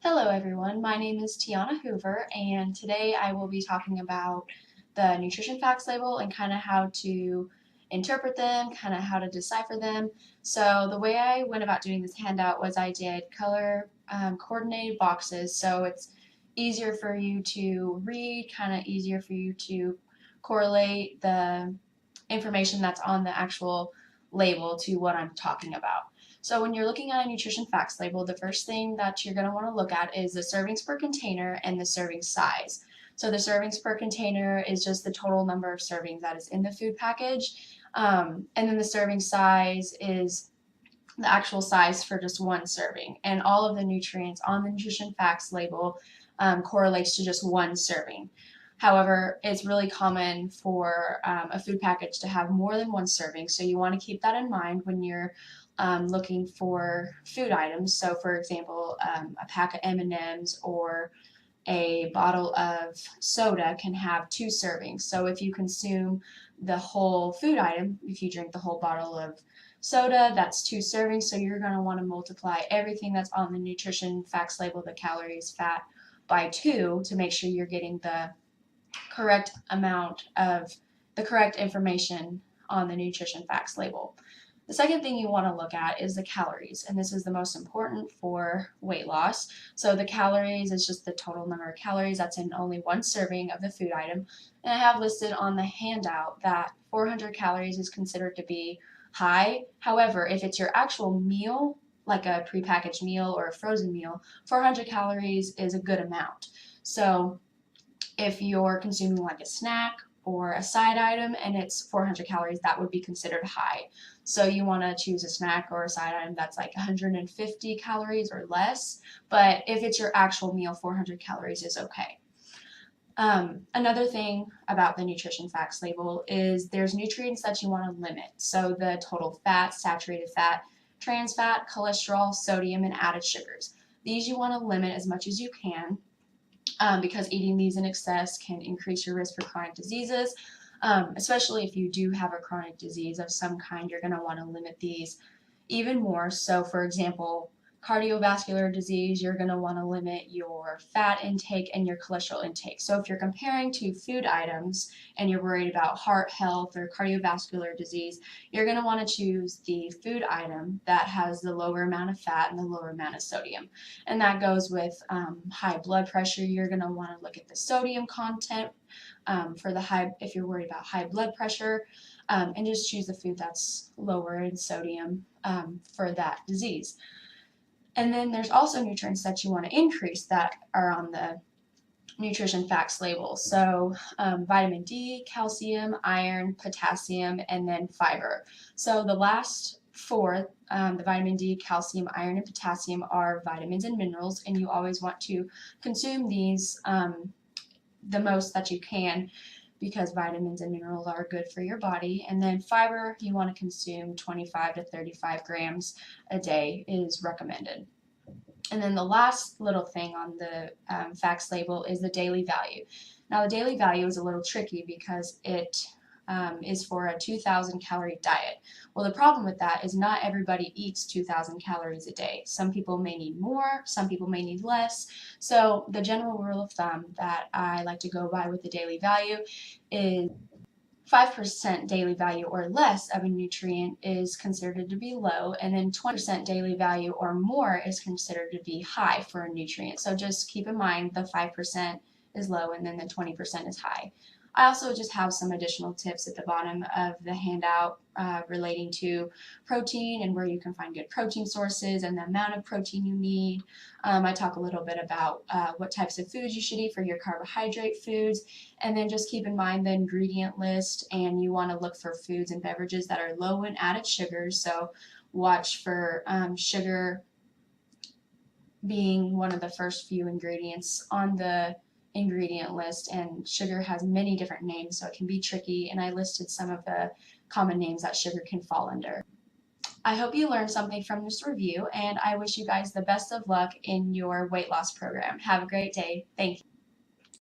Hello everyone, my name is Tiana Hoover and today I will be talking about the nutrition facts label and kind of how to interpret them, kind of how to decipher them. So the way I went about doing this handout was I did color coordinated boxes, so it's easier for you to read, kind of easier for you to correlate the information that's on the actual label to what I'm talking about. So when you're looking at a nutrition facts label, the first thing that you're going to want to look at is the servings per container and the serving size. So the servings per container is just the total number of servings that is in the food package. And then the serving size is the actual size for just one serving. And all of the nutrients on the nutrition facts label correlates to just one serving. However, it's really common for a food package to have more than one serving, so you want to keep that in mind when you're looking for food items. So, for example, a pack of M&Ms or a bottle of soda can have two servings. So if you consume the whole food item, if you drink the whole bottle of soda, that's two servings. So you're going to want to multiply everything that's on the nutrition facts label, the calories, fat, by two to make sure you're getting the correct amount of the correct information on the nutrition facts label. The second thing you want to look at is the calories, and this is the most important for weight loss. So the calories is just the total number of calories that's in only one serving of the food item. And I have listed on the handout that 400 calories is considered to be high. However, if it's your actual meal, like a prepackaged meal or a frozen meal, 400 calories is a good amount. So if you're consuming like a snack or a side item and it's 400 calories, that would be considered high. So you want to choose a snack or a side item that's like 150 calories or less. But if it's your actual meal, 400 calories is okay. Another thing about the nutrition facts label is there's nutrients that you want to limit. So the total fat, saturated fat, trans fat, cholesterol, sodium, and added sugars. These you want to limit as much as you can because eating these in excess can increase your risk for chronic diseases. Especially if you do have a chronic disease of some kind, you're going to want to limit these even more. So, for example, cardiovascular disease, you're going to want to limit your fat intake and your cholesterol intake. So, if you're comparing two food items and you're worried about heart health or cardiovascular disease, you're going to want to choose the food item that has the lower amount of fat and the lower amount of sodium. And that goes with high blood pressure. You're going to want to look at the sodium content for the high, if you're worried about high blood pressure, and just choose the food that's lower in sodium for that disease. And then there's also nutrients that you want to increase that are on the nutrition facts label. So vitamin D, calcium, iron, potassium, and then fiber. So the last four, the vitamin D, calcium, iron, and potassium are vitamins and minerals, and you always want to consume these the most that you can because vitamins and minerals are good for your body. And then fiber, you want to consume 25 to 35 grams a day is recommended. And then the last little thing on the facts label is the daily value. Now, the daily value is a little tricky because it is for a 2,000 calorie diet. Well, the problem with that is not everybody eats 2,000 calories a day. Some people may need more, some people may need less. So, the general rule of thumb that I like to go by with the daily value is 5% daily value or less of a nutrient is considered to be low, and then 20% daily value or more is considered to be high for a nutrient. So just keep in mind the 5% is low and then the 20% is high. I also just have some additional tips at the bottom of the handout relating to protein and where you can find good protein sources and the amount of protein you need. I talk a little bit about what types of foods you should eat for your carbohydrate foods, and then just keep in mind the ingredient list, and you want to look for foods and beverages that are low in added sugars. So watch for sugar being one of the first few ingredients on the ingredient list, and sugar has many different names, so it can be tricky, and I listed some of the common names that sugar can fall under. I hope you learned something from this review, and I wish you guys the best of luck in your weight loss program. Have a great day. Thank you.